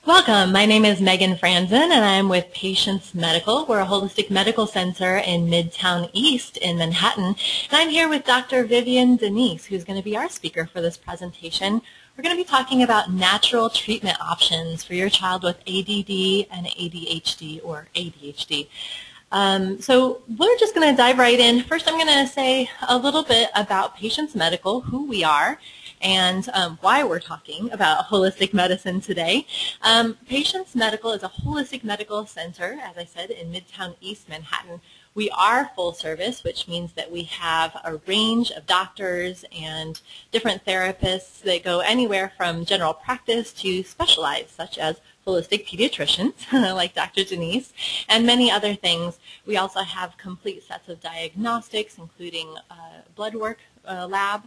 Welcome. My name is Megan Franzen, and I'm with Patients Medical. We're a holistic medical center in Midtown East in Manhattan. And I'm here with Dr. Vivian DeNise, who's going to be our speaker for this presentation. We're going to be talking about natural treatment options for your child with ADD and ADHD or ADHD. So we're just going to dive right in. First, I'm going to say a little bit about Patients Medical, who we are, and why we're talking about holistic medicine today. Patients Medical is a holistic medical center, as I said, in Midtown East Manhattan. We are full service, which means that we have a range of doctors and different therapists that go anywhere from general practice to specialized, such as holistic pediatricians like Dr. DeNise, and many other things. We also have complete sets of diagnostics, including blood work lab.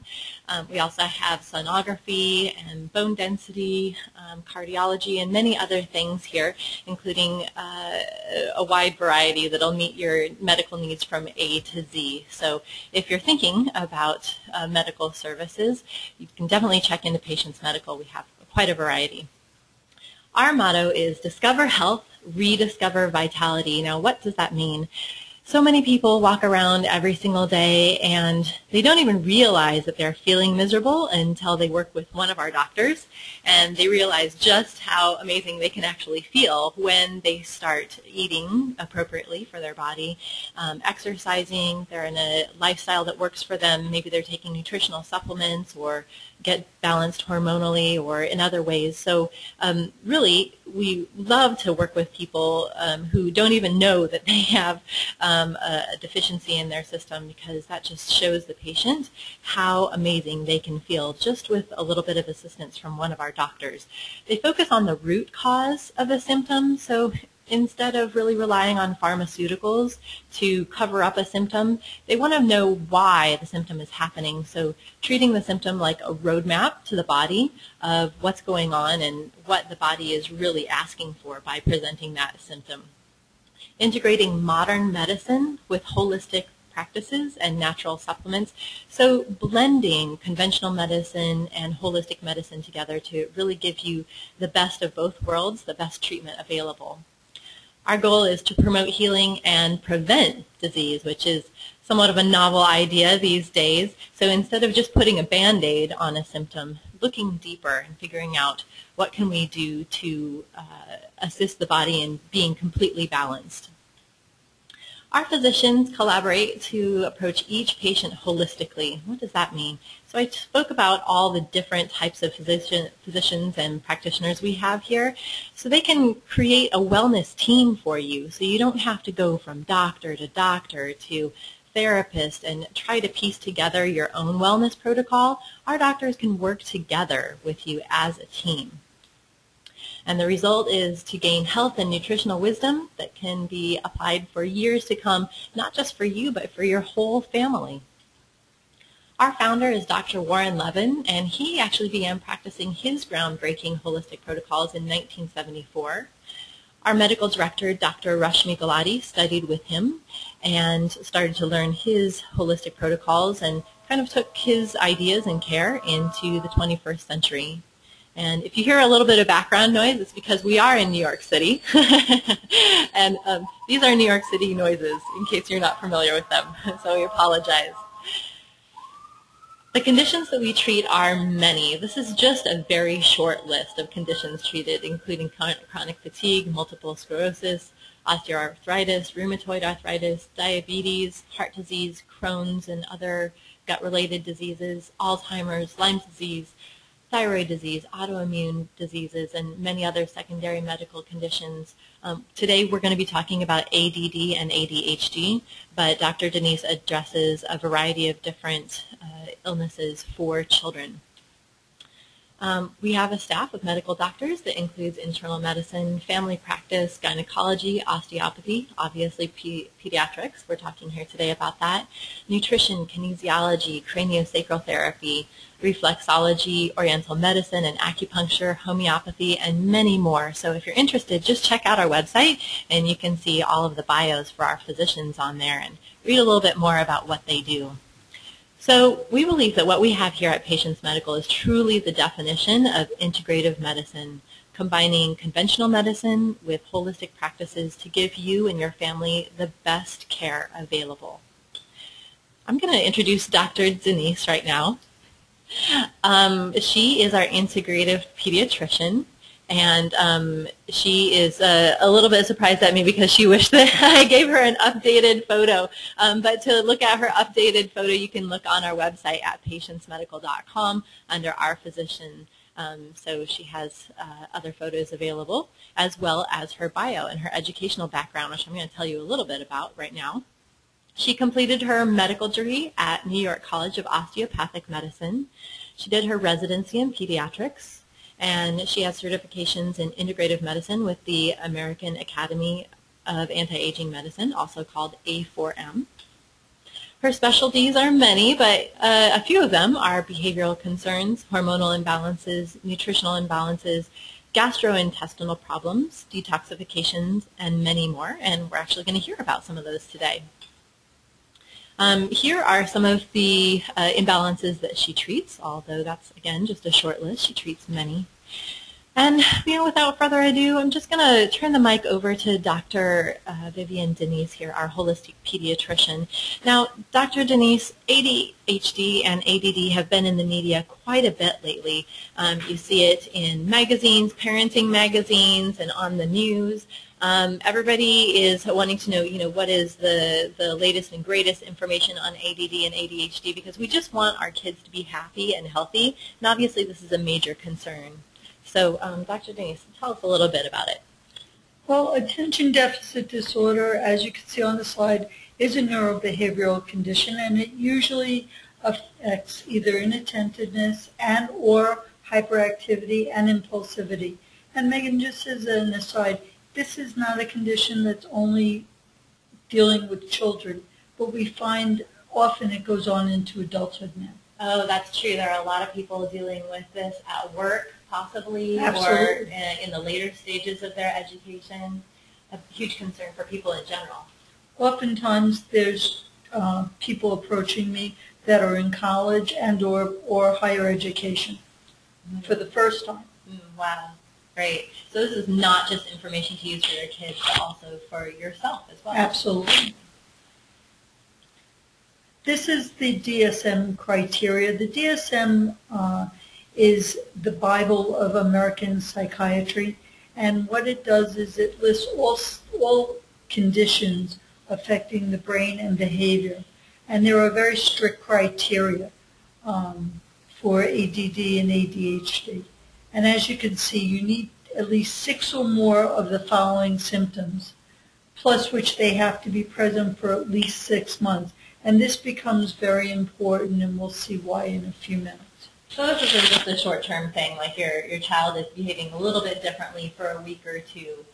We also have sonography and bone density, cardiology, and many other things here, including a wide variety that'll meet your medical needs from A to Z. So if you're thinking about medical services, you can definitely check into Patients Medical. We have quite a variety. Our motto is discover health, rediscover vitality. Now, what does that mean? So many people walk around every single day and they don't even realize that they're feeling miserable until they work with one of our doctors, and they realize just how amazing they can actually feel when they start eating appropriately for their body, exercising, they're in a lifestyle that works for them, maybe they're taking nutritional supplements or get balanced hormonally or in other ways. So really, we love to work with people who don't even know that they have a deficiency in their system, because that just shows the patient how amazing they can feel just with a little bit of assistance from one of our doctors. They focus on the root cause of a symptom, so instead of really relying on pharmaceuticals to cover up a symptom, they want to know why the symptom is happening. So treating the symptom like a roadmap to the body of what's going on and what the body is really asking for by presenting that symptom. Integrating modern medicine with holistic practices and natural supplements. So blending conventional medicine and holistic medicine together to really give you the best of both worlds, the best treatment available. Our goal is to promote healing and prevent disease, which is somewhat of a novel idea these days. So instead of just putting a Band-Aid on a symptom, looking deeper and figuring out what can we do to assist the body in being completely balanced. Our physicians collaborate to approach each patient holistically. What does that mean? So I spoke about all the different types of physicians and practitioners we have here. So they can create a wellness team for you, so you don't have to go from doctor to therapist and try to piece together your own wellness protocol. Our doctors can work together with you as a team. And the result is to gain health and nutritional wisdom that can be applied for years to come, not just for you, but for your whole family. Our founder is Dr. Warren Levin, and he actually began practicing his groundbreaking holistic protocols in 1974. Our medical director, Dr. Rashmi Gulati, studied with him and started to learn his holistic protocols and kind of took his ideas and care into the 21st century. And if you hear a little bit of background noise, it's because we are in New York City. And these are New York City noises, in case you're not familiar with them, so we apologize. The conditions that we treat are many. This is just a very short list of conditions treated, including chronic fatigue, multiple sclerosis, osteoarthritis, rheumatoid arthritis, diabetes, heart disease, Crohn's and other gut-related diseases, Alzheimer's, Lyme disease, thyroid disease, autoimmune diseases, and many other secondary medical conditions. Today we're going to be talking about ADD and ADHD, but Dr. DeNise addresses a variety of different illnesses for children. We have a staff of medical doctors that includes internal medicine, family practice, gynecology, osteopathy, obviously pediatrics. We're talking here today about that. Nutrition, kinesiology, craniosacral therapy, reflexology, oriental medicine, and acupuncture, homeopathy, and many more. So if you're interested, just check out our website and you can see all of the bios for our physicians on there and read a little bit more about what they do. So we believe that what we have here at Patients Medical is truly the definition of integrative medicine, combining conventional medicine with holistic practices to give you and your family the best care available. I'm going to introduce Dr. DeNise right now. She is our integrative pediatrician, and she is a little bit surprised at me because she wished that I gave her an updated photo. But to look at her updated photo, you can look on our website at patientsmedical.com under our physician. So she has other photos available, as well as her bio and her educational background, which I'm going to tell you a little bit about right now. She completed her medical degree at New York College of Osteopathic Medicine. She did her residency in pediatrics, and she has certifications in integrative medicine with the American Academy of Anti-Aging Medicine, also called A4M. Her specialties are many, but a few of them are behavioral concerns, hormonal imbalances, nutritional imbalances, gastrointestinal problems, detoxifications, and many more, and we're actually going to hear about some of those today. Here are some of the imbalances that she treats, although that's, again, just a short list. She treats many. And, without further ado, I'm just going to turn the mic over to Dr. Vivian DeNise here, our holistic pediatrician. Now, Dr. DeNise, ADHD and ADD have been in the media quite a bit lately. You see it in magazines, parenting magazines, and on the news. Everybody is wanting to know, what is the latest and greatest information on ADD and ADHD, because we just want our kids to be happy and healthy, and obviously this is a major concern. So, Dr. DeNise, tell us a little bit about it. Well, attention deficit disorder, as you can see on the slide, is a neurobehavioral condition, and it usually affects either inattentiveness and or hyperactivity and impulsivity. And Megan, just as an aside, this is not a condition that's only dealing with children, but we find often it goes on into adulthood now. Oh, that's true. There are a lot of people dealing with this at work, possibly, Absolutely. Or in the later stages of their education. A huge concern for people in general. Oftentimes there's people approaching me that are in college and or higher education for the first time. Wow. Great. So this is not just information to use for your kids, but also for yourself as well. Absolutely. This is the DSM criteria. The DSM is the Bible of American psychiatry, and what it does is it lists all conditions affecting the brain and behavior, and there are very strict criteria for ADD and ADHD. And as you can see, you need at least 6 or more of the following symptoms, plus which they have to be present for at least 6 months. And this becomes very important, and we'll see why in a few minutes. So this is just a short-term thing, like your child is behaving a little bit differently for a week or two,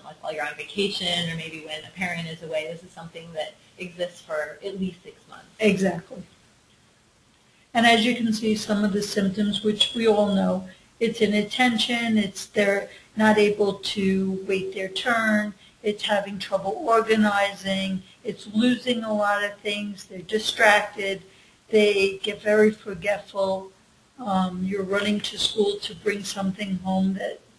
like while you're on vacation or maybe when a parent is away. This is something that exists for at least 6 months. Exactly. And as you can see, some of the symptoms, which we all know, it's inattention, it's they're not able to wait their turn, it's having trouble organizing, it's losing a lot of things, they're distracted, they get very forgetful. You're running to school to bring something home,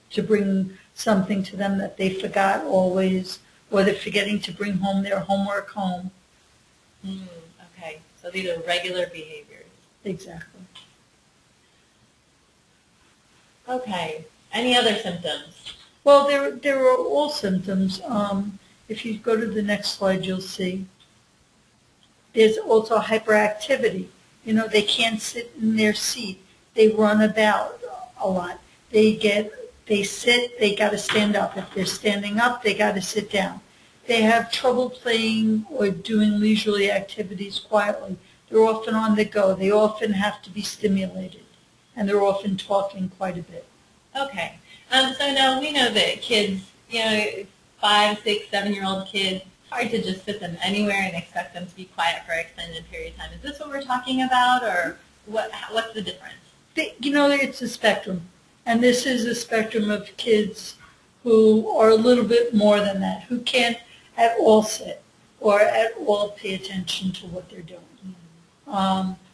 to bring something to them that they forgot always, or they're forgetting to bring home their homework home. Okay, so these are regular behaviors. Exactly. Okay, any other symptoms? Well, there are all symptoms. If you go to the next slide, you'll see. There's also hyperactivity. They can't sit in their seat. They run about a lot. They sit, they got to stand up. If they're standing up, they got to sit down. They have trouble playing or doing leisurely activities quietly. They're often on the go. They often have to be stimulated. And they're often talking quite a bit. Okay. So now we know that kids, 5, 6, 7-year-old kids, it's hard to just fit them anywhere and expect them to be quiet for an extended period of time. Is this what we're talking about, or what's the difference? It's a spectrum. And this is a spectrum of kids who are a little bit more than that, who can't at all sit or at all pay attention to what they're doing.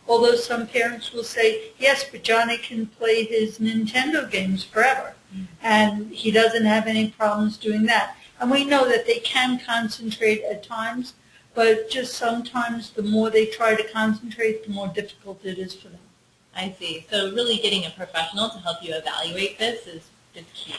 Although some parents will say, yes, but Johnny can play his Nintendo games forever, and he doesn't have any problems doing that. And we know that they can concentrate at times, but just sometimes the more they try to concentrate, the more difficult it is for them. I see. So really getting a professional to help you evaluate this is key.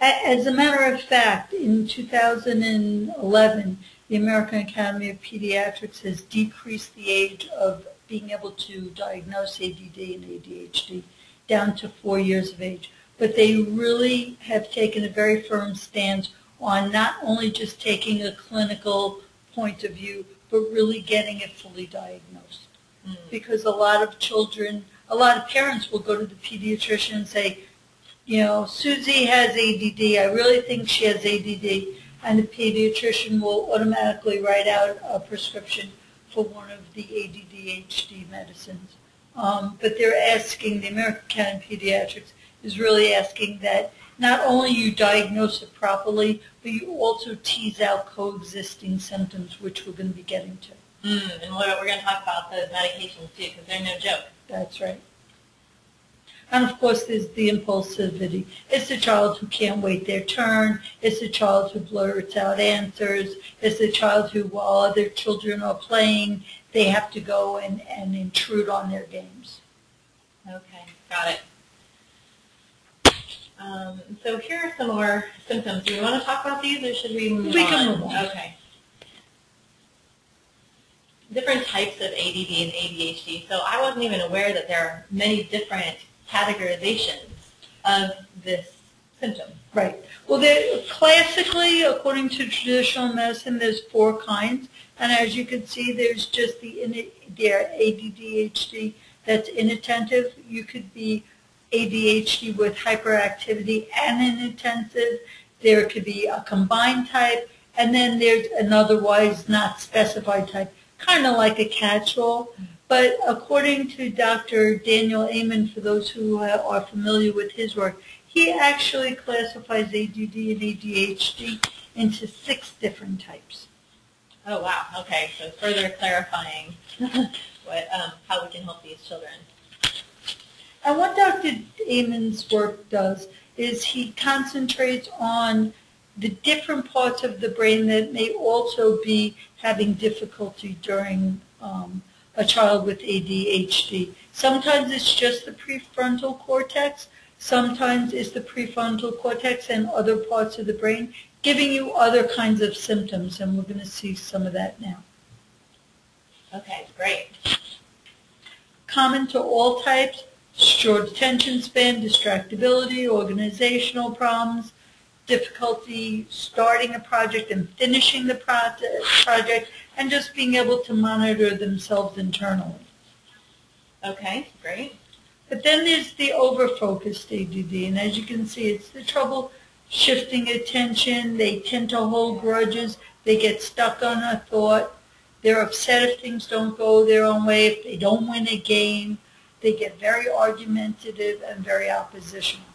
As a matter of fact, in 2011, the American Academy of Pediatrics has decreased the age of being able to diagnose ADD and ADHD down to 4 years of age. But they really have taken a very firm stance on not only just taking a clinical point of view, but really getting it fully diagnosed. Because a lot of children, a lot of parents will go to the pediatrician and say, you know, Susie has ADD, I really think she has ADD, and the pediatrician will automatically write out a prescription for one of the ADD/ADHD medicines. But they're asking, the American Academy of Pediatrics is really asking that not only you diagnose it properly, but you also tease out coexisting symptoms, which we're going to be getting to. And we're going to talk about those medications too, because they're no joke. That's right. And of course, there's the impulsivity. It's the child who can't wait their turn. It's the child who blurts out answers. It's the child who, while other children are playing, they have to go and intrude on their games. Okay, got it. So here are some more symptoms. Do we want to talk about these, or should we move on? We can move on. Okay. Different types of ADD and ADHD. So I wasn't even aware that there are many different categorizations of this symptom. Right. Well, classically, according to traditional medicine, there's 4 kinds. And as you can see, there's just the ADD/ADHD that's inattentive. You could be ADHD with hyperactivity and inattentive. There could be a combined type. And then there's an otherwise not specified type, kind of like a catch-all. But according to Dr. Daniel Amen, for those who are familiar with his work, he actually classifies ADD and ADHD into 6 different types. Oh, wow. Okay, so further clarifying how we can help these children. And what Dr. Amen's work does is he concentrates on the different parts of the brain that may also be having difficulty during a child with ADHD. Sometimes it's just the prefrontal cortex. Sometimes it's the prefrontal cortex and other parts of the brain giving you other kinds of symptoms, and we're going to see some of that now. Okay, great. Common to all types: short attention span, distractibility, organizational problems, difficulty starting a project and finishing the project, and just being able to monitor themselves internally. Okay, great. But then there's the over-focused ADD, and as you can see, it's the trouble shifting attention. They tend to hold grudges. They get stuck on a thought. They're upset if things don't go their own way, if they don't win a game. They get very argumentative and very oppositional.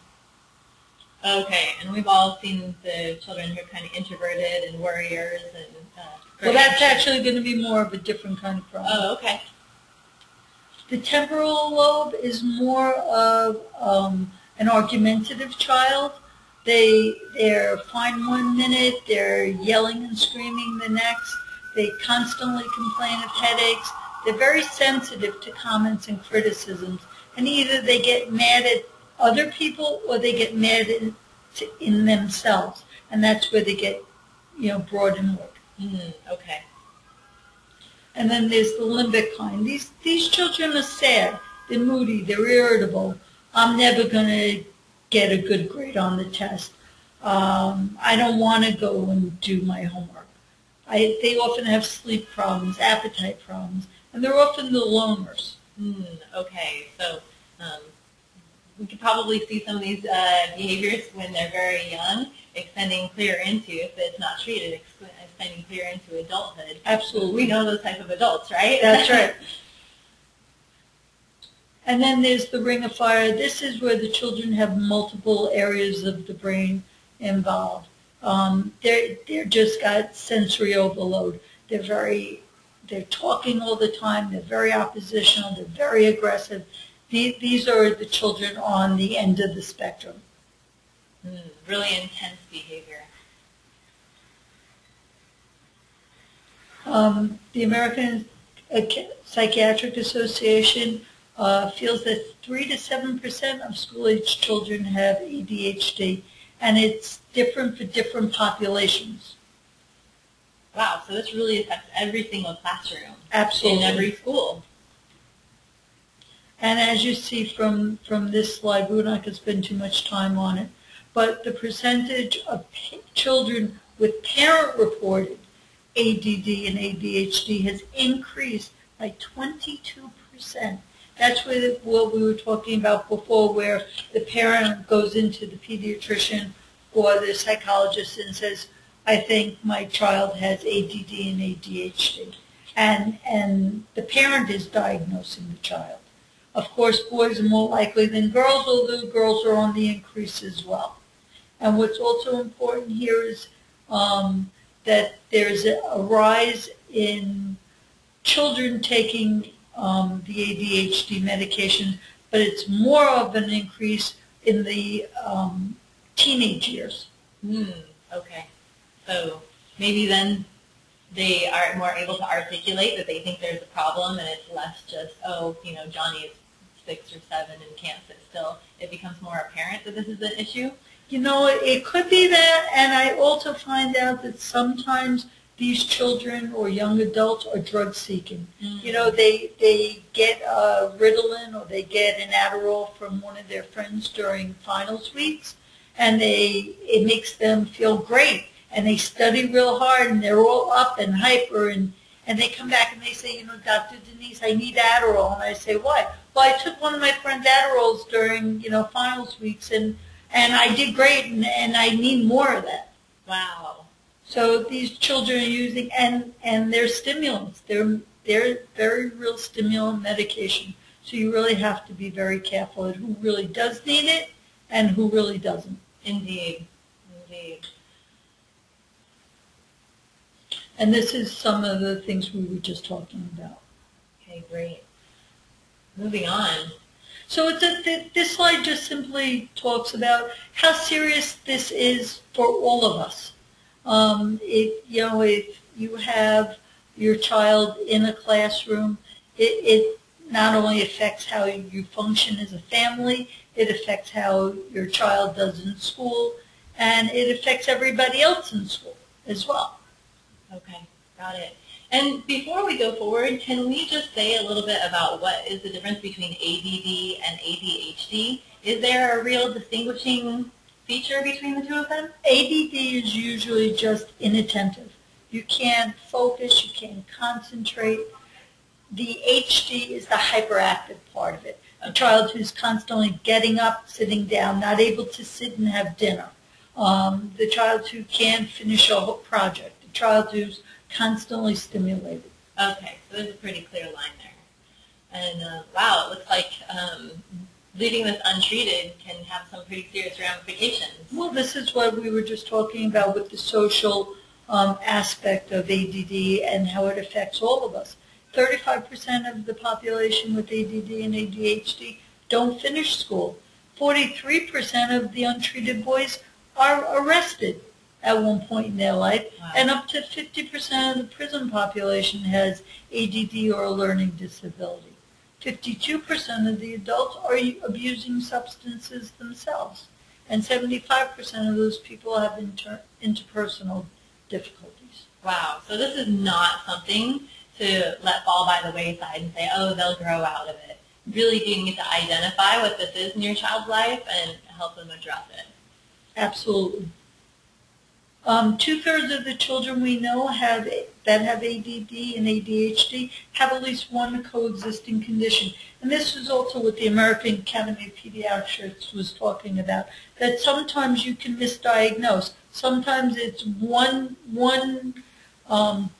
Okay, and we've all seen the children who are kind of introverted and worriers. And well, that's actually going to be more of a different kind of problem. Oh, okay. The temporal lobe is more of an argumentative child. They're fine one minute, they're yelling and screaming the next. They constantly complain of headaches. They're very sensitive to comments and criticisms. And either they get mad at other people or they get mad in themselves. And that's where they get, brought inward. Okay. And then there's the limbic kind. These children are sad. They're moody. They're irritable. I'm never going to get a good grade on the test. I don't want to go and do my homework. They often have sleep problems, appetite problems, and they're often the loners. Okay, so we could probably see some of these behaviors when they're very young, extending clear into, if it's not treated, extending clear into adulthood. Absolutely. We know those type of adults, right? That's right. And then there's the ring of fire. This is where the children have multiple areas of the brain involved. They're just got sensory overload. They're very they're talking all the time, they're very oppositional, they're very aggressive. These are the children on the end of the spectrum. Really intense behavior. The American Psychiatric Association feels that 3 to 7% of school-age children have ADHD, and it's different for different populations. Wow, so this really affects every single classroom. Absolutely. In every school. And as you see from this slide, we're not going to spend too much time on it, but the percentage of children with parent-reported ADD and ADHD has increased by 22%. That's what we were talking about before, where the parent goes into the pediatrician or the psychologist and says, I think my child has ADD and ADHD. And the parent is diagnosing the child. Of course, boys are more likely than girls, although girls are on the increase as well. And what's also important here is that there's a rise in children taking the ADHD medication, but it's more of an increase in the teenage years. Okay. So maybe then they are more able to articulate that they think there's a problem, and it's less just, oh, you know, Johnny is 6 or 7 and can't sit still. It becomes more apparent that this is an issue. You know, it could be that, and I also find out that sometimes these children or young adults are drug seeking. You know, they get Ritalin or they get an Adderall from one of their friends during finals weeks, and it makes them feel great, and they study real hard, and they're all up and hyper, and they come back and they say, you know, Dr. DeNise, I need Adderall. And I say, why? Well, I took one of my friend's Adderalls during, you know, finals weeks, and I did great, and I need more of that. Wow. So these children are using, and they're stimulants. They're very real stimulant medication. So you really have to be very careful at who really does need it and who really doesn't. Indeed. Indeed. And this is some of the things we were just talking about. Okay, great. Moving on. So this slide just simply talks about how serious this is for all of us. If you have your child in a classroom, it not only affects how you function as a family, it affects how your child does in school, and it affects everybody else in school as well. Okay, got it. And before we go forward, can we just say a little bit about what is the difference between ADD and ADHD? Is there a real distinguishing feature between the two of them? ADD is usually just inattentive. You can't focus, you can't concentrate. The HD is the hyperactive part of it. A child who's constantly getting up, sitting down, not able to sit and have dinner. The child who can't finish a whole project. The child who's constantly stimulated. Okay, so there's a pretty clear line there. And wow, it looks like leaving this untreated can have some pretty serious ramifications. Well, this is what we were just talking about with the social aspect of ADD and how it affects all of us. 35% of the population with ADD and ADHD don't finish school. 43% of the untreated boys are arrested at one point in their life, wow. And up to 50% of the prison population has ADD or a learning disability. 52% of the adults are abusing substances themselves, and 75% of those people have interpersonal difficulties. Wow, so this is not something to let fall by the wayside and say, oh, they'll grow out of it. Really do need to identify what this is in your child's life and help them address it. Absolutely. 2/3 of the children we know that have ADD and ADHD have at least one coexisting condition. And this is also what the American Academy of Pediatrics was talking about, that sometimes you can misdiagnose. Sometimes it's one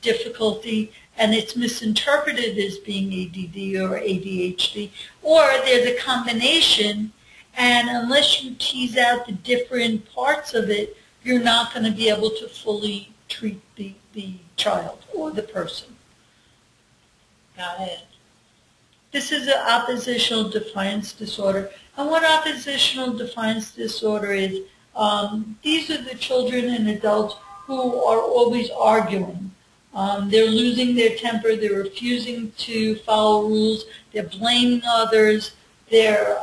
difficulty and it's misinterpreted as being ADD or ADHD, or there's a combination, and unless you tease out the different parts of it, you're not going to be able to fully treat the child or the person. Got it. This is an oppositional defiance disorder. And what oppositional defiance disorder is, these are the children and adults who are always arguing. They're losing their temper. They're refusing to follow rules. They're blaming others. They're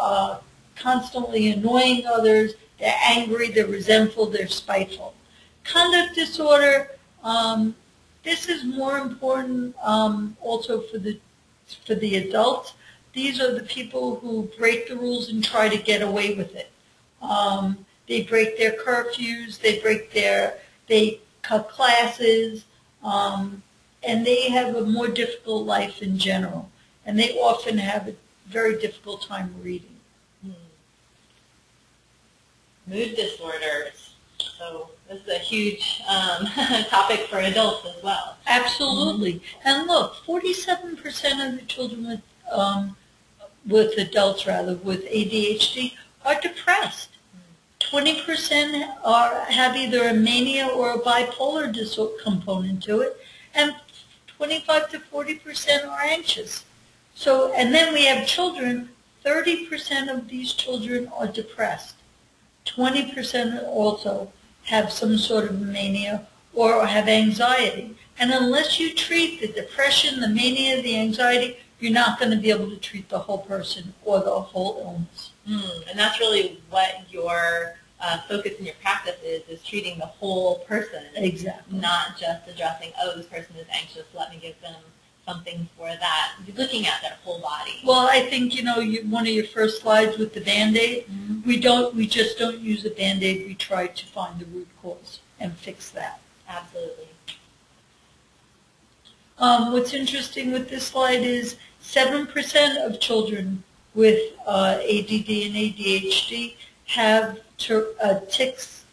constantly annoying others. They're angry. They're resentful. They're spiteful. Conduct disorder, this is more important also for the adults. These are the people who break the rules and try to get away with it. They break their curfews, they cut classes, and they have a more difficult life in general. And they often have a very difficult time reading. Mood disorders. So this is a huge topic for adults as well. Absolutely. Mm-hmm. And look, 47% of the children with adults with ADHD are depressed. 20% have either a mania or a bipolar component to it, and 25 to 40% are anxious. So, and then we have children, 30% of these children are depressed. 20% also have some sort of mania or have anxiety. And unless you treat the depression, the mania, the anxiety, you're not going to be able to treat the whole person or the whole illness. And that's really what your focus in your practice is treating the whole person. Exactly. Not just addressing, oh, this person is anxious, let me give them something for that. You're looking at their whole body. Well, I think, one of your first slides with the Band-Aid, we just don't use a Band-Aid. We try to find the root cause and fix that. Absolutely. What's interesting with this slide is 7% of children with ADD and ADHD have tics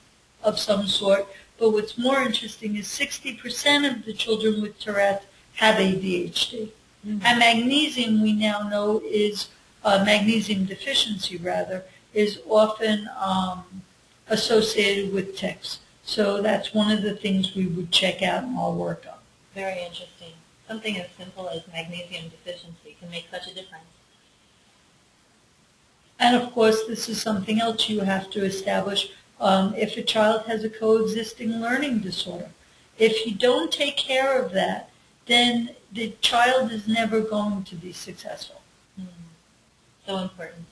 of some sort, but what's more interesting is 60% of the children with Tourette's have ADHD. Mm-hmm. And magnesium, we now know, is magnesium deficiency, rather, is often associated with tics. So that's one of the things we would check out in our workup. Very interesting. Something as simple as magnesium deficiency can make such a difference. And of course, this is something else you have to establish if a child has a coexisting learning disorder. If you don't take care of that, then the child is never going to be successful. So important.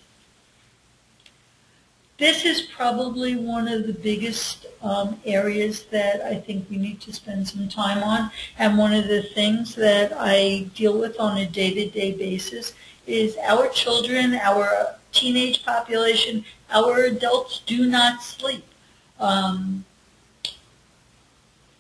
This is probably one of the biggest areas that I think we need to spend some time on, and one of the things that I deal with on a day-to-day basis is our children, our teenage population, our adults do not sleep.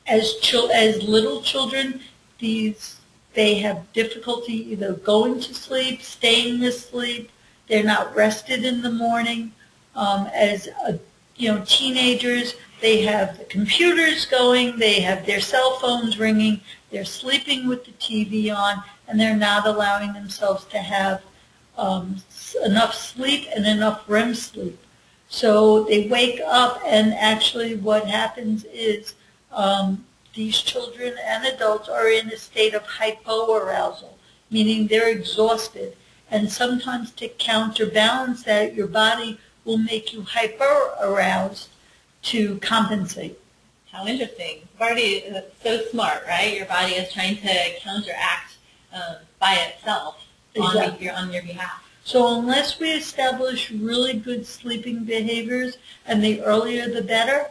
As little children, they have difficulty either going to sleep, staying asleep. They're not rested in the morning. As teenagers, they have the computers going, they have their cell phones ringing, they're sleeping with the TV on, and they're not allowing themselves to have enough sleep and enough REM sleep. So they wake up, and actually what happens is these children and adults are in a state of hypoarousal, meaning they're exhausted. And sometimes to counterbalance that, your body will make you hyper-aroused to compensate. How interesting. Your body is so smart, right? Your body is trying to counteract by itself. Exactly. on your behalf. So unless we establish really good sleeping behaviors, and the earlier the better,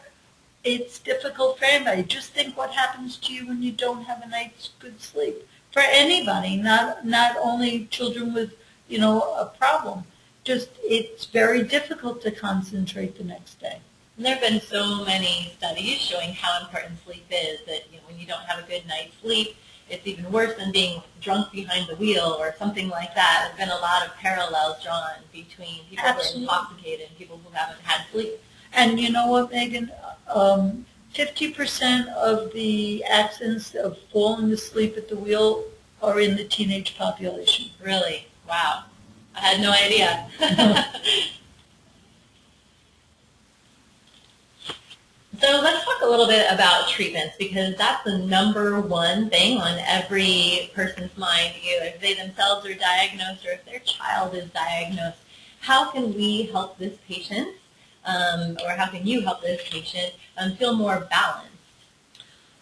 it's difficult for anybody. Just think what happens to you when you don't have a night's good sleep. For anybody, not only children with, a problem. Just, it's very difficult to concentrate the next day. And there have been so many studies showing how important sleep is, that when you don't have a good night's sleep, it's even worse than being drunk behind the wheel or something like that. There's been a lot of parallels drawn between people Absolutely. who are intoxicated and people who haven't had sleep. And you know what, Megan? 50% of the accidents of falling asleep at the wheel are in the teenage population. Really? Wow. I had no idea. So let's talk a a little bit about treatments, because that's the #1 thing on every person's mind, either if they themselves are diagnosed or if their child is diagnosed. How can we help this patient, or how can you help this patient feel more balanced?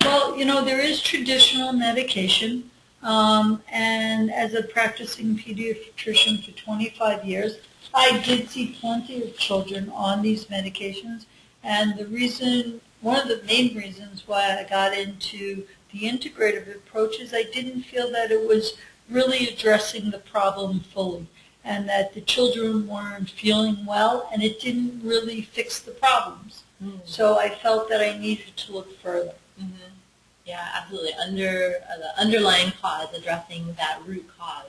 Well, there is traditional medication, and as a practicing pediatrician for 25 years, I did see plenty of children on these medications, and one of the main reasons why I got into the integrative approach is I didn't feel that it was really addressing the problem fully, and that the children weren't feeling well, and it didn't really fix the problems. So I felt that I needed to look further. Yeah, absolutely. The underlying cause, addressing that root cause.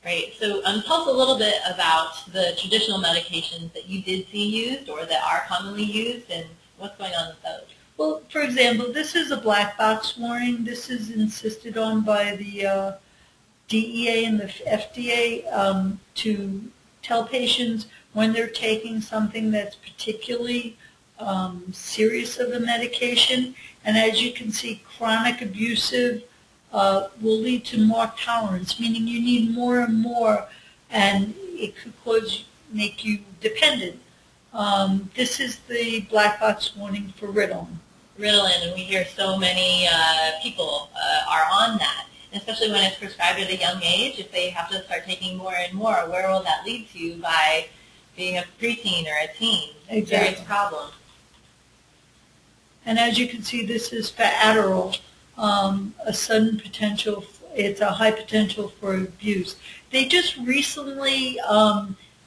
Right. So tell us a little bit about the traditional medications that you did see used or that are commonly used, and what's going on with those. Well, for example, this is a black box warning. This is insisted on by the DEA and the FDA to tell patients when they're taking something that's particularly serious of a medication. And as you can see, chronic abusive will lead to marked tolerance, meaning you need more and more, and it could make you dependent. This is the black box warning for Ritalin. Ritalin, and we hear so many people are on that, especially when it's prescribed at a young age. If they have to start taking more and more, where will that lead to by being a preteen or a teen? Exactly. Serious problem. And as you can see, this is for Adderall, a sudden potential. It's a high potential for abuse. They just recently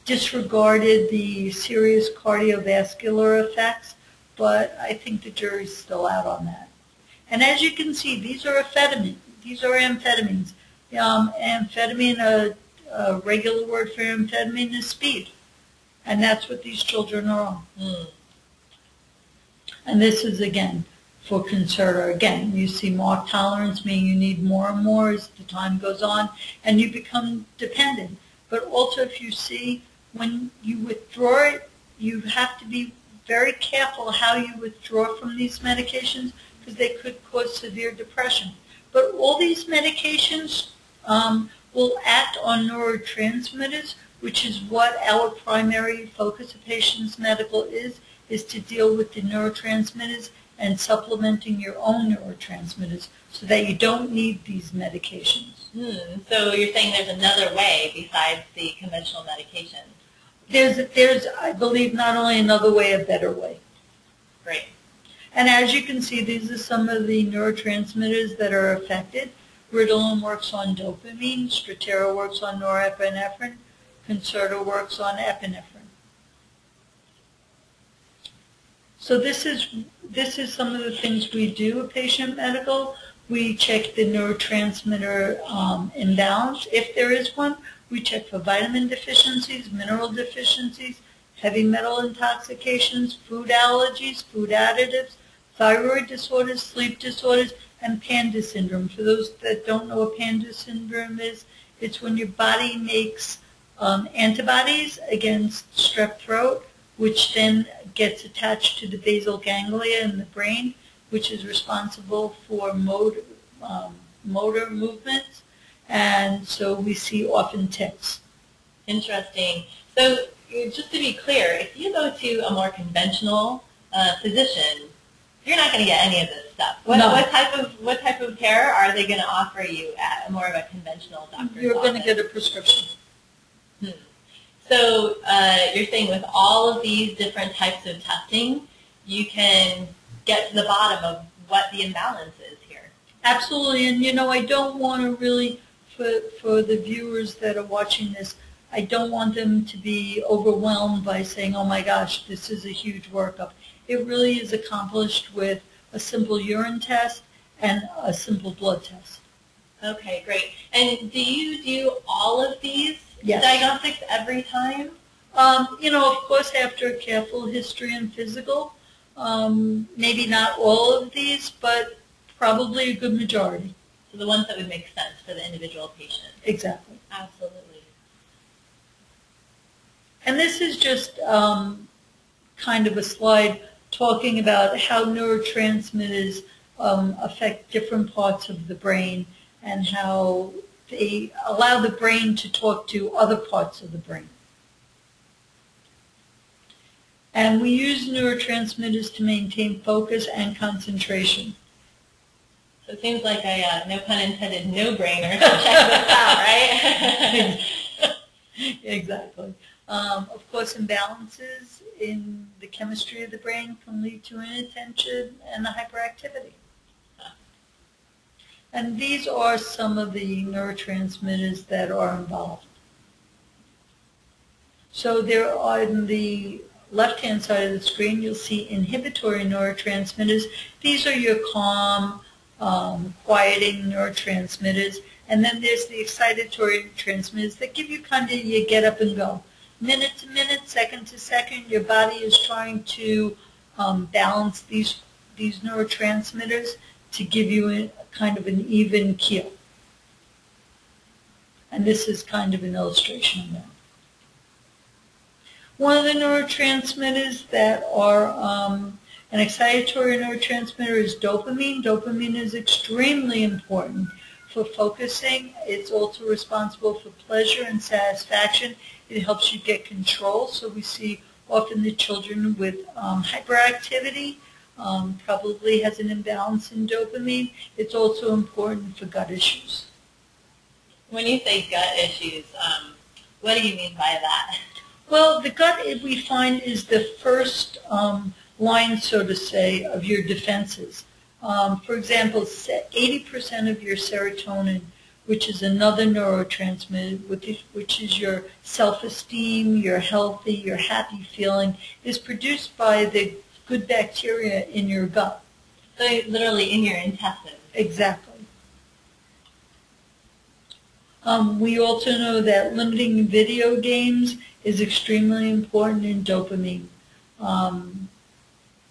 disregarded the serious cardiovascular effects, but I think the jury's still out on that. And as you can see, these are amphetamines. Amphetamine, a regular word for amphetamine is speed, and that's what these children are on. And this is, again, for Concerta. Again, you see marked tolerance, meaning you need more and more as the time goes on, and you become dependent. But also, if you see, when you withdraw it, you have to be very careful how you withdraw from these medications, because they could cause severe depression. But all these medications will act on neurotransmitters, which is what our primary focus of patients' medical is to deal with the neurotransmitters and supplementing your own neurotransmitters so that you don't need these medications. So you're saying there's another way besides the conventional medication? There's, I believe, not only another way, a better way. Great. And as you can see, these are some of the neurotransmitters that are affected. Ritalin works on dopamine, Strattera works on norepinephrine, Concerta works on epinephrine. So this is some of the things we do at Patient Medical. We check the neurotransmitter imbalance, if there is one. We check for vitamin deficiencies, mineral deficiencies, heavy metal intoxications, food allergies, food additives, thyroid disorders, sleep disorders, and Panda syndrome. For those that don't know what Panda syndrome is, it's when your body makes antibodies against strep throat, which then gets attached to the basal ganglia in the brain, which is responsible for motor movements. And so we see often tics. Interesting. So just to be clear, if you go to a more conventional physician, you're not going to get any of this stuff. What type of care are they going to offer you at more of a conventional doctor's office? You're going to get a prescription. So you're saying with all of these different types of testing, you can get to the bottom of what the imbalance is here. Absolutely. And, I don't want to really, for the viewers that are watching this, I don't want them to be overwhelmed by saying, oh, my gosh, this is a huge workup. It really is accomplished with a simple urine test and a simple blood test. Okay, great. And do you do all of these diagnostics every time? Of course, after a careful history and physical, maybe not all of these, but probably a good majority. So the ones that would make sense for the individual patient. Exactly. Absolutely. And this is just kind of a slide talking about how neurotransmitters affect different parts of the brain and how they allow the brain to talk to other parts of the brain. And we use neurotransmitters to maintain focus and concentration. So it seems like a, no pun intended, no-brainer to check this out, right? Exactly. Of course, imbalances in the chemistry of the brain can lead to inattention and hyperactivity. And these are some of the neurotransmitters that are involved. So there are, on the left-hand side of the screen, you'll see inhibitory neurotransmitters. These are your calm, quieting neurotransmitters. And then there's the excitatory transmitters that give you kind of your get up and go. Minute to minute, second to second, your body is trying to balance these neurotransmitters to give you a kind of an even keel. And this is kind of an illustration of that. One of the neurotransmitters that are an excitatory neurotransmitter is dopamine. Dopamine is extremely important for focusing. It's also responsible for pleasure and satisfaction. It helps you get control. So we see often the children with hyperactivity probably has an imbalance in dopamine. It's also important for gut issues. When you say gut issues, what do you mean by that? Well, the gut, we find, is the first line, so to say, of your defenses. For example, 80% of your serotonin, which is another neurotransmitter, which is your self-esteem, your healthy, your happy feeling, is produced by the good bacteria in your gut. So literally in your intestines. Exactly. We also know that limiting video games is extremely important in dopamine.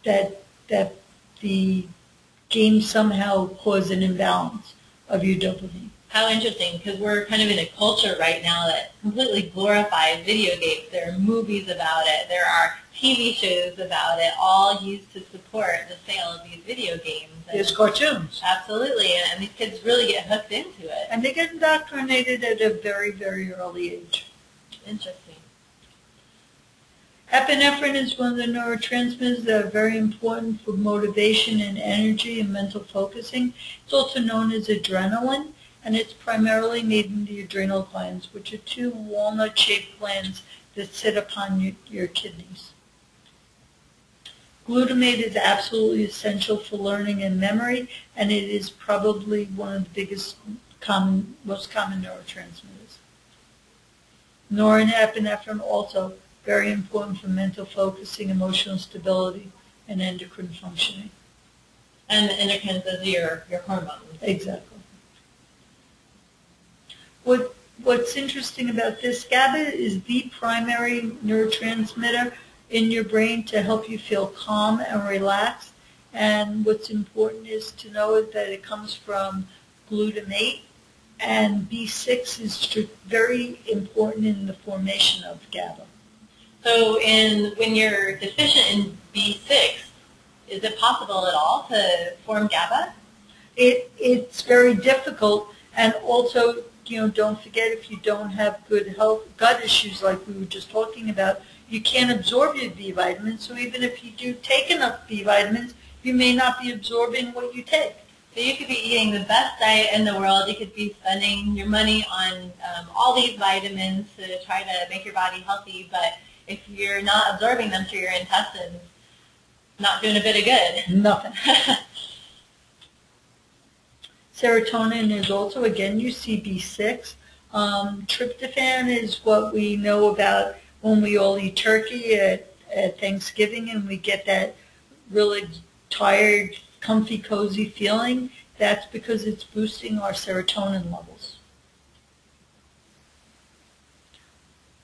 That the games somehow cause an imbalance of your dopamine. How interesting, because we're kind of in a culture right now that completely glorifies video games. There are movies about it. There are TV shows about it, all used to support the sale of these video games. And there's cartoons. Absolutely, and these kids really get hooked into it. And they get indoctrinated at a very, very early age. Interesting. Epinephrine is one of the neurotransmitters that are very important for motivation and energy and mental focusing. It's also known as adrenaline, and it's primarily made in the adrenal glands, which are two walnut-shaped glands that sit upon your kidneys. Glutamate is absolutely essential for learning and memory, and it is probably one of the most common neurotransmitters. Norepinephrine also very important for mental focusing, emotional stability, and endocrine functioning. And the endocrines, those are your hormones. Exactly. What's interesting about this, GABA is the primary neurotransmitter in your brain to help you feel calm and relaxed. And what's important is to know that it comes from glutamate, and B6 is very important in the formation of GABA. So when you're deficient in B6, is it possible at all to form GABA? It's very difficult, and also, don't forget, if you don't have good health, gut issues like we were just talking about, you can't absorb your B vitamins. So even if you do take enough B vitamins, you may not be absorbing what you take. So you could be eating the best diet in the world. You could be spending your money on all these vitamins to try to make your body healthy, but if you're not absorbing them through your intestines, not doing a bit of good. Nothing. Serotonin is also, again, you see B6. Tryptophan is what we know about when we all eat turkey at Thanksgiving and we get that really tired, comfy, cozy feeling. That's because it's boosting our serotonin levels.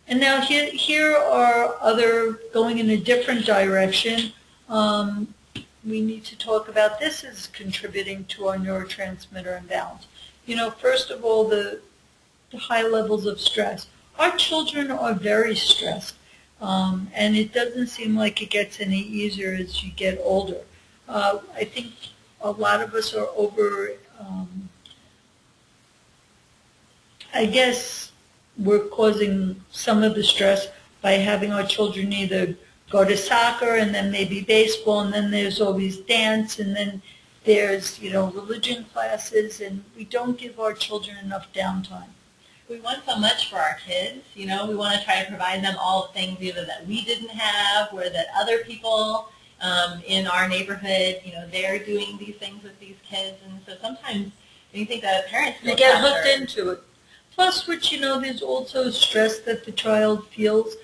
And now here are other, going in a different direction. We need to talk about this as contributing to our neurotransmitter imbalance. First of all, the high levels of stress. Our children are very stressed. And it doesn't seem like it gets any easier as you get older. I think a lot of us are over, I guess we're causing some of the stress by having our children either go to soccer and then maybe baseball, and then there's always dance, and then there's, religion classes, and we don't give our children enough downtime. We want so much for our kids, we want to try to provide them all the things either that we didn't have or that other people in our neighborhood, they're doing these things with these kids. And so sometimes when you think that parents they get hooked into it. Plus, which, there's also stress that the child feels.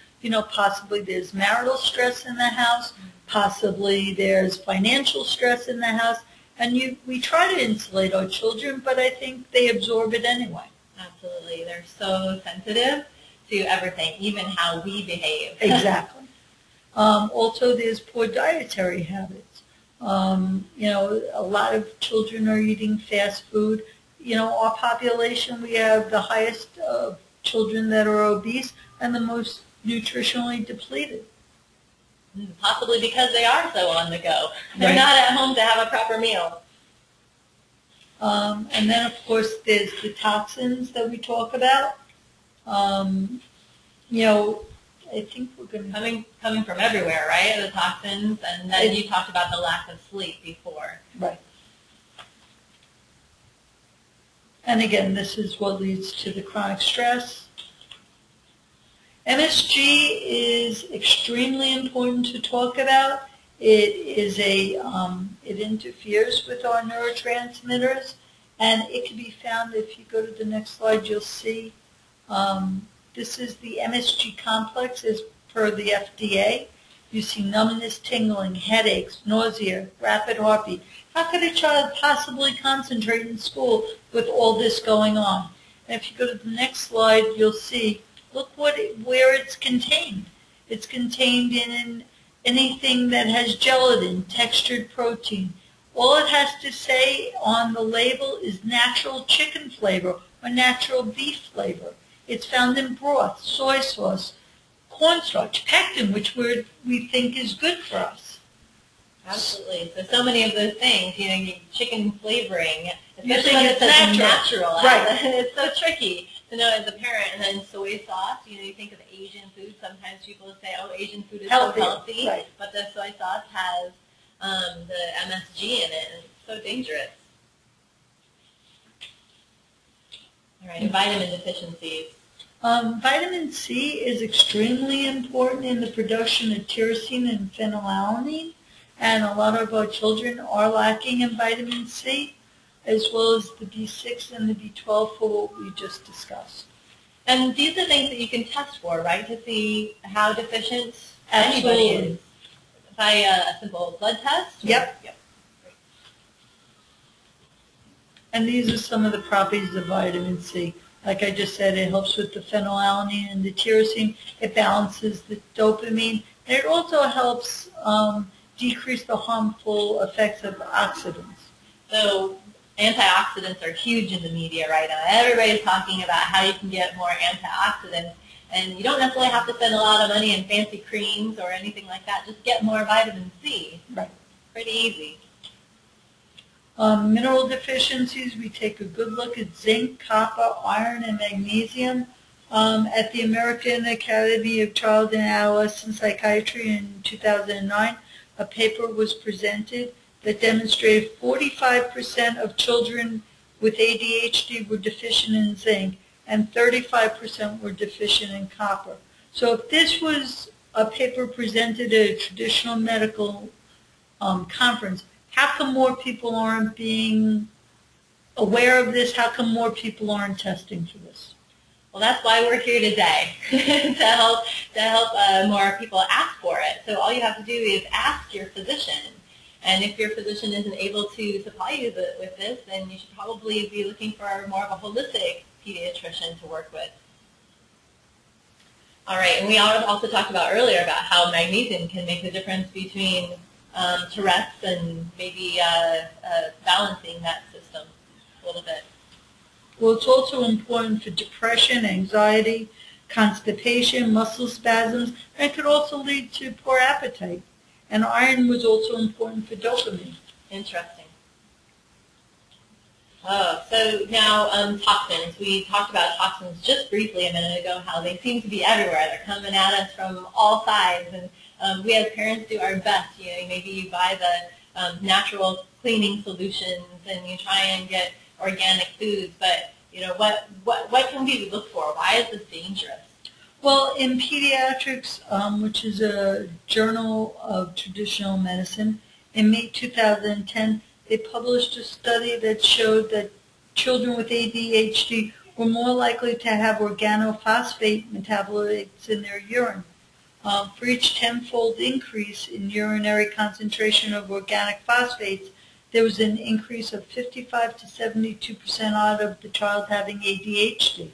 Possibly there's marital stress in the house, possibly there's financial stress in the house, and we try to insulate our children, but I think they absorb it anyway. Absolutely. They're so sensitive to everything, even how we behave. Exactly. Also, there's poor dietary habits. A lot of children are eating fast food. Our population, we have the highest children that are obese and the most nutritionally depleted. Possibly because they are so on the go. They're not at home to have a proper meal. And then, of course, there's the toxins that we talk about. I think we're going to... Coming from everywhere, right? The toxins, and then you talked about the lack of sleep before. Right. And again, this is what leads to the chronic stress. MSG is extremely important to talk about. It interferes with our neurotransmitters, and it can be found, if you go to the next slide, you'll see this is the MSG complex as per the FDA. You see numbness, tingling, headaches, nausea, rapid heartbeat. How could a child possibly concentrate in school with all this going on? And if you go to the next slide, you'll see, look where it's contained. It's contained in anything that has gelatin, textured protein. All it has to say on the label is natural chicken flavor or natural beef flavor. It's found in broth, soy sauce, cornstarch, pectin, which we think is good for us. Absolutely. So many of those things, chicken flavoring, You especially think when it's it says natural. natural. Right. It's so tricky to know as a parent. And then soy sauce, you think of Asian food. Sometimes people say, oh, Asian food is Healthy. so healthy. Right. But the soy sauce has the MSG in it, and it's so dangerous. All right, and vitamin deficiencies. Vitamin C is extremely important in the production of tyrosine and phenylalanine, and a lot of our children are lacking in vitamin C, as well as the B6 and the B12 for what we just discussed. And these are things that you can test for, right, to see how deficient anybody is? By a simple blood test? Yep. And these are some of the properties of vitamin C. Like I just said, it helps with the phenylalanine and the tyrosine. It balances the dopamine. And it also helps decrease the harmful effects of oxidants. So antioxidants are huge in the media right now. Everybody's talking about how you can get more antioxidants. And you don't necessarily have to spend a lot of money in fancy creams or anything like that. Just get more vitamin C. Right. Pretty easy. Mineral deficiencies, we take a good look at zinc, copper, iron, and magnesium. At the American Academy of Child and Adolescent Psychiatry in 2009, a paper was presented that demonstrated 45% of children with ADHD were deficient in zinc and 35% were deficient in copper. So if this was a paper presented at a traditional medical conference, how come more people aren't being aware of this? How come more people aren't testing for this? Well, that's why we're here today, to help more people ask for it. So all you have to do is ask your physician. And if your physician isn't able to supply you with this, then you should probably be looking for more of a holistic pediatrician to work with. All right, and we also talked about earlier about how magnesium can make the difference between Tourette's and maybe balancing that system a little bit. Well, it's also important for depression, anxiety, constipation, muscle spasms, and it could also lead to poor appetite. And iron was also important for dopamine. Interesting. Oh, so now toxins. We talked about toxins just briefly a minute ago, how they seem to be everywhere. They're coming at us from all sides, and we as parents do our best. You know, maybe you buy the natural cleaning solutions and you try and get organic foods, but you know, what can we look for? Why is this dangerous? Well, in Pediatrics, which is a journal of traditional medicine, in May 2010, they published a study that showed that children with ADHD were more likely to have organophosphate metabolites in their urine. For each tenfold increase in urinary concentration of organic phosphates, there was an increase of 55 to 72% out of the child having ADHD.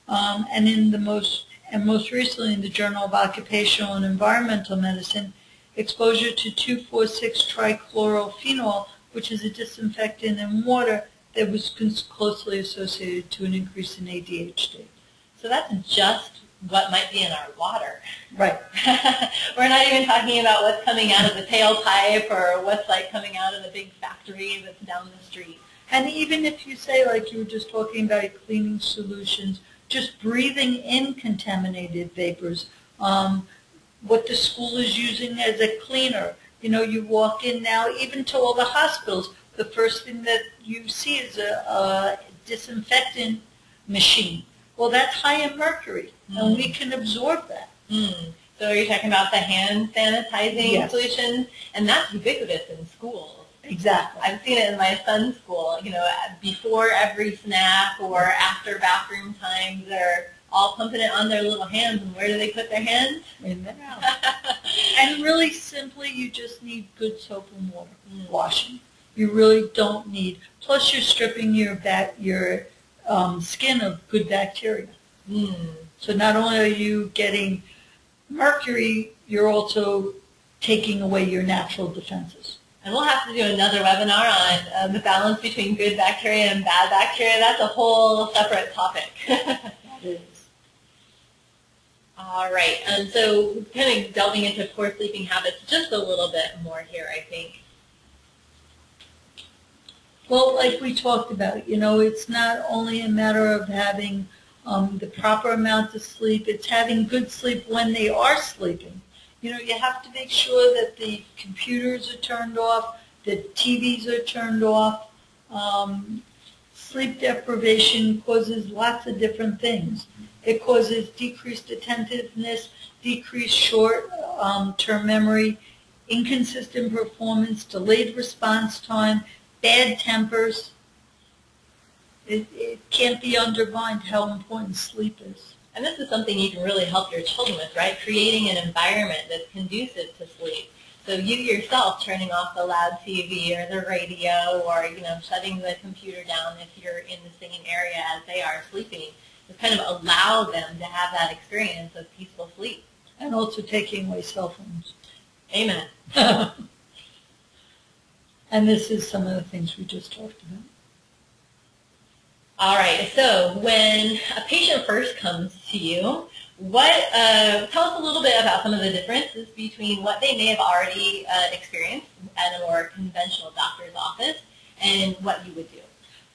And most recently in the Journal of Occupational and Environmental Medicine, exposure to 2,4,6-trichlorophenol, which is a disinfectant in water, that was closely associated to an increase in ADHD. So that's just what might be in our water. Right. We're not even talking about what's coming out of the tailpipe or what's like coming out of the big factory that's down the street. And even if you say, like you were just talking about cleaning solutions, just breathing in contaminated vapors, what the school is using as a cleaner. You know, you walk in now, even to all the hospitals, the first thing that you see is a disinfectant machine. Well, that's high in mercury, and we can absorb that. So you're talking about the hand sanitizing Yes. solutions, and that's ubiquitous in schools. Exactly. I've seen it in my son's school. You know, before every snack or after bathroom time, they're all pumping it on their little hands. And where do they put their hands? In their mouth. And really simply, you just need good soap and water washing. You really don't need. Plus, you're stripping your skin of good bacteria. So not only are you getting mercury, you're also taking away your natural defenses. And we'll have to do another webinar on the balance between good bacteria and bad bacteria. That's a whole separate topic. That is. All right. So kind of delving into poor sleeping habits just a little bit more here, I think. Well, like we talked about, you know, it's not only a matter of having the proper amount of sleep, it's having good sleep when they are sleeping. You know, you have to make sure that the computers are turned off, that TVs are turned off. Sleep deprivation causes lots of different things. It causes decreased attentiveness, decreased short-term memory, inconsistent performance, delayed response time, bad tempers. It can't be undermined how important sleep is. And this is something you can really help your children with, right? Creating an environment that's conducive to sleep. So you yourself turning off the loud TV or the radio or, you know, shutting the computer down if you're in the same area as they are sleeping, to kind of allow them to have that experience of peaceful sleep. And also taking away cell phones. Amen. And this is some of the things we just talked about. All right, so when a patient first comes to you, tell us a little bit about some of the differences between what they may have already experienced at a more conventional doctor's office and what you would do.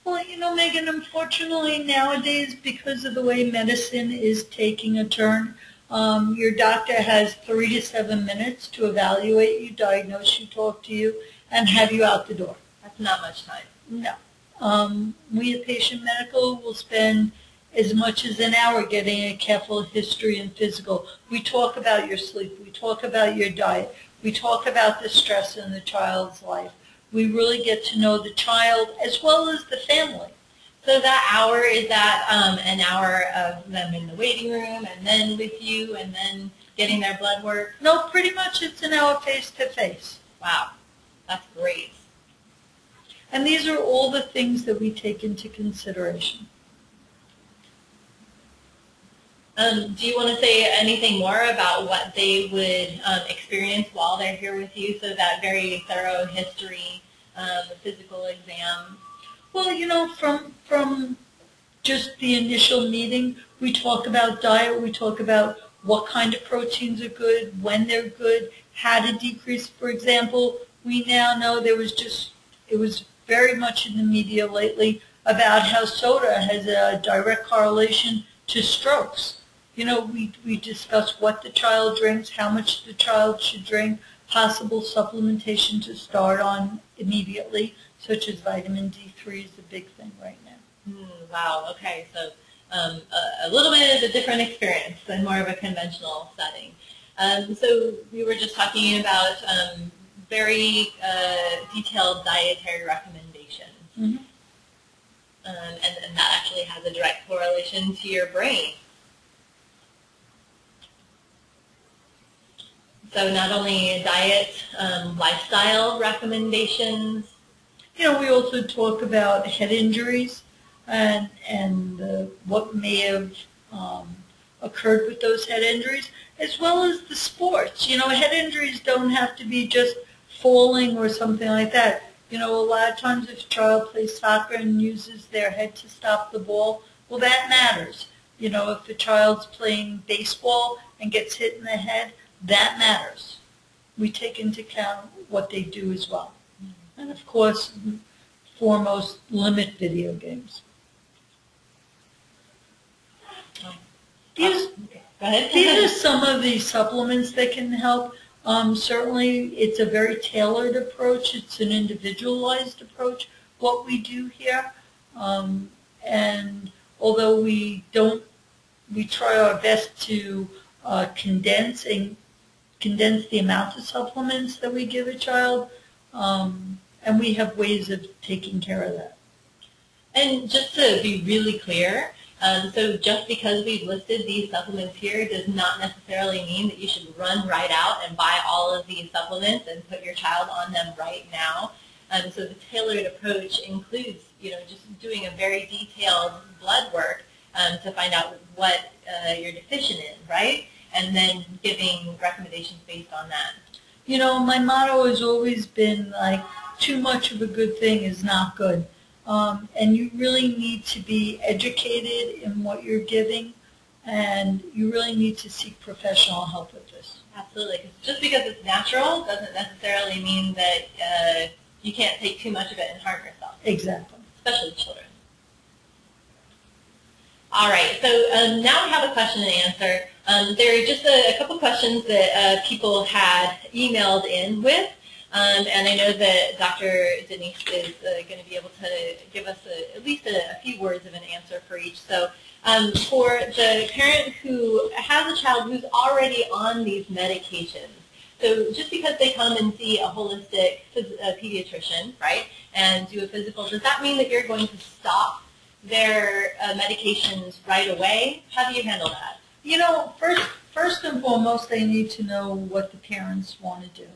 Well, you know, Megan, unfortunately nowadays, because of the way medicine is taking a turn, your doctor has 3 to 7 minutes to evaluate you, diagnose you, talk to you, and have you out the door. That's not much time. No. We at Patient Medical will spend as much as an hour getting a careful history and physical. We talk about your sleep. We talk about your diet. We talk about the stress in the child's life. We really get to know the child as well as the family. So that hour, is that an hour of them in the waiting room and then with you and then getting their blood work? No, pretty much it's an hour face-to-face. Wow, that's great. And these are all the things that we take into consideration. Do you want to say anything more about what they would experience while they're here with you? So that very thorough history, the physical exam. Well, you know, from just the initial meeting. We talk about diet, we talk about what kind of proteins are good, when they're good, how to decrease. For example, we now know it was very much in the media lately about how soda has a direct correlation to strokes. You know, we discuss what the child drinks, how much the child should drink, possible supplementation to start on immediately, such as vitamin D3 is a big thing right now. Wow, okay, so a little bit of a different experience than more of a conventional setting. So we were just talking about very detailed dietary recommendations. Mm-hmm. And that actually has a direct correlation to your brain. So not only diet, lifestyle recommendations. You know, we also talk about head injuries and what may have occurred with those head injuries, as well as the sports. You know, head injuries don't have to be just falling or something like that. You know, a lot of times if a child plays soccer and uses their head to stop the ball, well, that matters. You know, if a child's playing baseball and gets hit in the head, that matters. We take into account what they do as well. And of course, foremost, limit video games. These are some of the supplements that can help. Certainly, it's a very tailored approach. It's an individualized approach, what we do here. And although we try our best to condense the amount of supplements that we give a child, and we have ways of taking care of that. And just to be really clear, so just because we've listed these supplements here does not necessarily mean that you should run right out and buy all of these supplements and put your child on them right now. So the tailored approach includes, you know, just doing a very detailed blood work to find out what you're deficient in, right? And then giving recommendations based on that. You know, my motto has always been like, too much of a good thing is not good. And you really need to be educated in what you're giving, and you really need to seek professional help with this. Absolutely. 'Cause just because it's natural doesn't necessarily mean that you can't take too much of it and harm yourself. Exactly. Especially children. All right, so now we have a question and answer. There are just a couple questions that people had emailed in with. And I know that Dr. DeNise is going to be able to give us at least a few words of an answer for each. So for the parent who has a child who's already on these medications, so just because they come and see a holistic pediatrician, right, and do a physical, does that mean that you're going to stop their medications right away? How do you handle that? You know, first and foremost, they need to know what the parents want to do.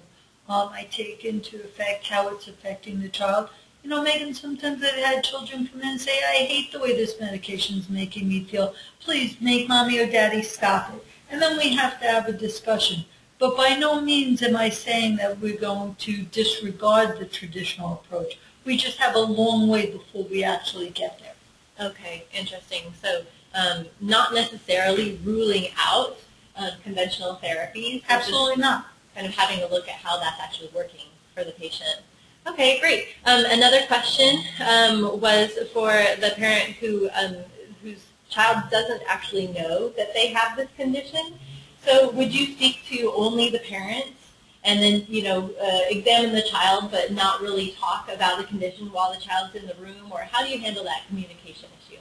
I take into effect how it's affecting the child. You know, Megan, sometimes I've had children come in and say, I hate the way this medication is making me feel. Please make mommy or daddy stop it. And then we have to have a discussion. But by no means am I saying that we're going to disregard the traditional approach. We just have a long way before we actually get there. Okay, interesting. So not necessarily ruling out conventional therapies. Absolutely not. Kind of having a look at how that's actually working for the patient. Okay, great. Another question was for the parent whose child doesn't actually know that they have this condition. So would you speak to only the parents and then, you know, examine the child but not really talk about the condition while the child's in the room? Or how do you handle that communication issue?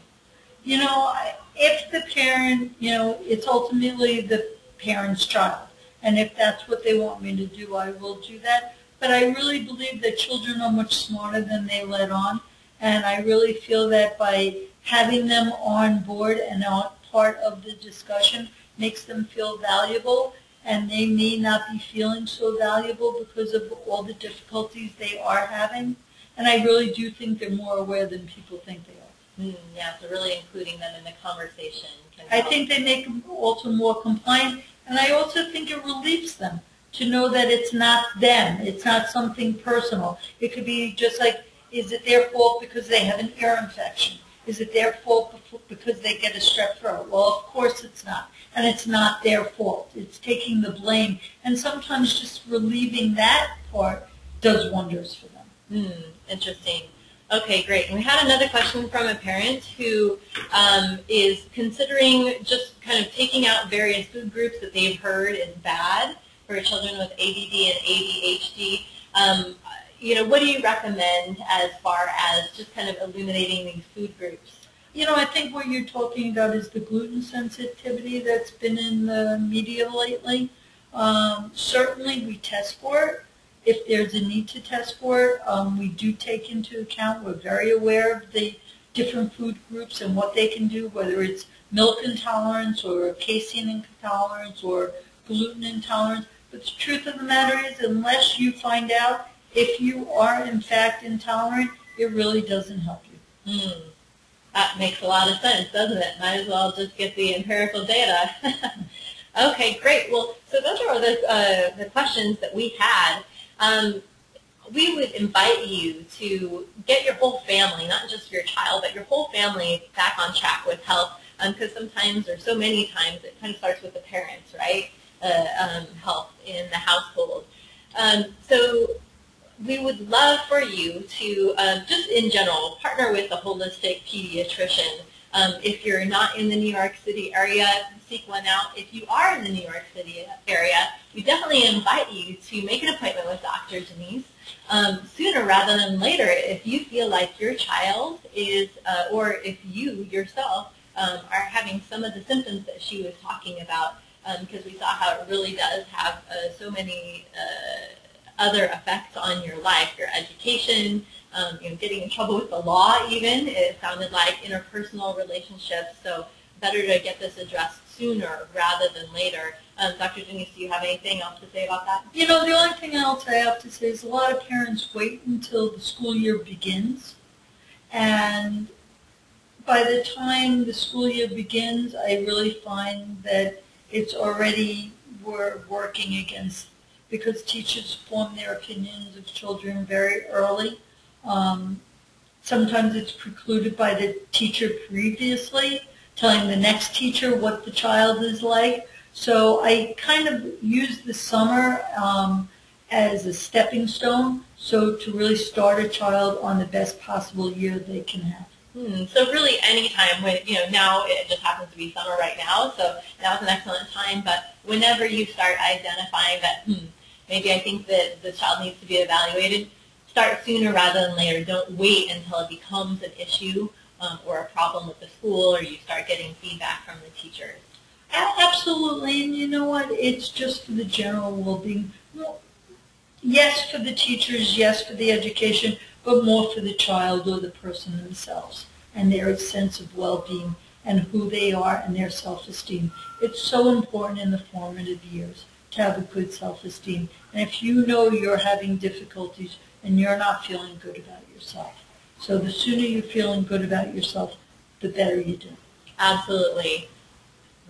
You know, if the parent, you know, it's ultimately the parent's child. And if that's what they want me to do, I will do that. But I really believe that children are much smarter than they let on. And I really feel that by having them on board and part of the discussion makes them feel valuable. And they may not be feeling so valuable because of all the difficulties they are having. And I really do think they're more aware than people think they are. Yeah, so really including them in the conversation can help. I think they make them also more compliant. And I also think it relieves them to know that it's not them. It's not something personal. It could be just like, is it their fault because they have an ear infection? Is it their fault because they get a strep throat? Well, of course it's not. And it's not their fault. It's taking the blame. And sometimes just relieving that part does wonders for them. Interesting. Okay, great. And we had another question from a parent who is considering just kind of taking out various food groups that they've heard is bad for children with ADD and ADHD. What do you recommend as far as just kind of eliminating these food groups? I think what you're talking about is the gluten sensitivity that's been in the media lately. Certainly we test for it. If there's a need to test for it, we do take into account, we're very aware of the different food groups and what they can do, whether it's milk intolerance or casein intolerance or gluten intolerance. But the truth of the matter is, unless you find out if you are in fact intolerant, it really doesn't help you. That makes a lot of sense, doesn't it? Might as well just get the empirical data. Okay, great. Well, so those are the questions that we had. We would invite you to get your whole family, not just your child, but your whole family back on track with health, because sometimes, or so many times, it kind of starts with the parents, right? Health in the household. So we would love for you to, just in general, partner with a holistic pediatrician. If you're not in the New York City area, seek one out. If you are in the New York City area, we definitely invite you to make an appointment with Dr. DeNise sooner rather than later if you feel like your child is, or if you yourself are having some of the symptoms that she was talking about, because we saw how it really does have so many other effects on your life, your education, getting in trouble with the law even. It sounded like interpersonal relationships, so better to get this addressed sooner rather than later. Dr. DeNise, do you have anything else to say about that? The only thing else I have to say is a lot of parents wait until the school year begins, and by the time the school year begins, I really find that it's already, we're working against, because teachers form their opinions of children very early. Sometimes it's precluded by the teacher previously, telling the next teacher what the child is like. So I kind of use the summer as a stepping stone, so to really start a child on the best possible year they can have. So really any time when, now it just happens to be summer right now, so now's an excellent time, but whenever you start identifying that, maybe I think that the child needs to be evaluated, start sooner rather than later. Don't wait until it becomes an issue or a problem with the school, or you start getting feedback from the teachers. Absolutely, and you know what? It's just for the general well-being. Well, yes, for the teachers, yes, for the education, but more for the child or the person themselves and their sense of well-being and who they are and their self-esteem. It's so important in the formative years to have a good self-esteem. And if you know you're having difficulties and you're not feeling good about yourself, so the sooner you're feeling good about yourself, the better you do. Absolutely.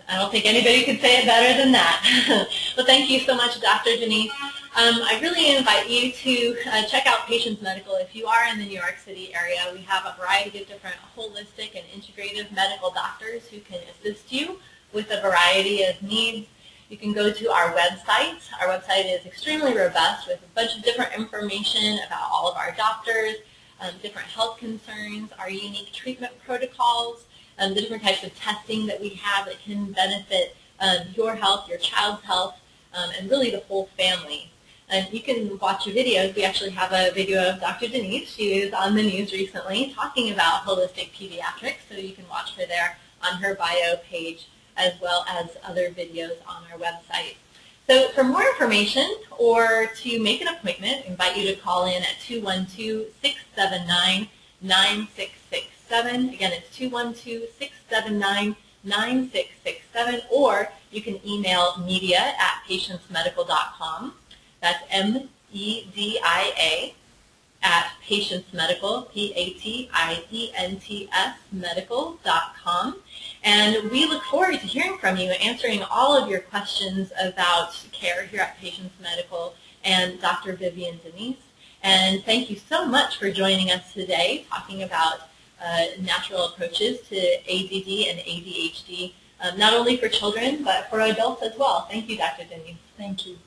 I don't think anybody could say it better than that. Well, thank you so much, Dr. DeNise. I really invite you to check out Patients Medical. If you are in the New York City area, we have a variety of different holistic and integrative medical doctors who can assist you with a variety of needs. You can go to our website. Our website is extremely robust with a bunch of different information about all of our doctors, different health concerns, our unique treatment protocols, the different types of testing that we have that can benefit your health, your child's health, and really the whole family. And you can watch your videos. We actually have a video of Dr. DeNise. She was on the news recently talking about holistic pediatrics, so you can watch her there on her bio page, as well as other videos on our website. So for more information or to make an appointment, I invite you to call in at 212-679-9667. Again, it's 212-679-9667, or you can email media@patientsmedical.com. That's MEDIA @patientsmedical, PATIENTS medical.com. And we look forward to hearing from you and answering all of your questions about care here at Patients Medical and Dr. Vivian DeNise. And thank you so much for joining us today talking about natural approaches to ADD and ADHD, not only for children, but for adults as well. Thank you, Dr. DeNise. Thank you.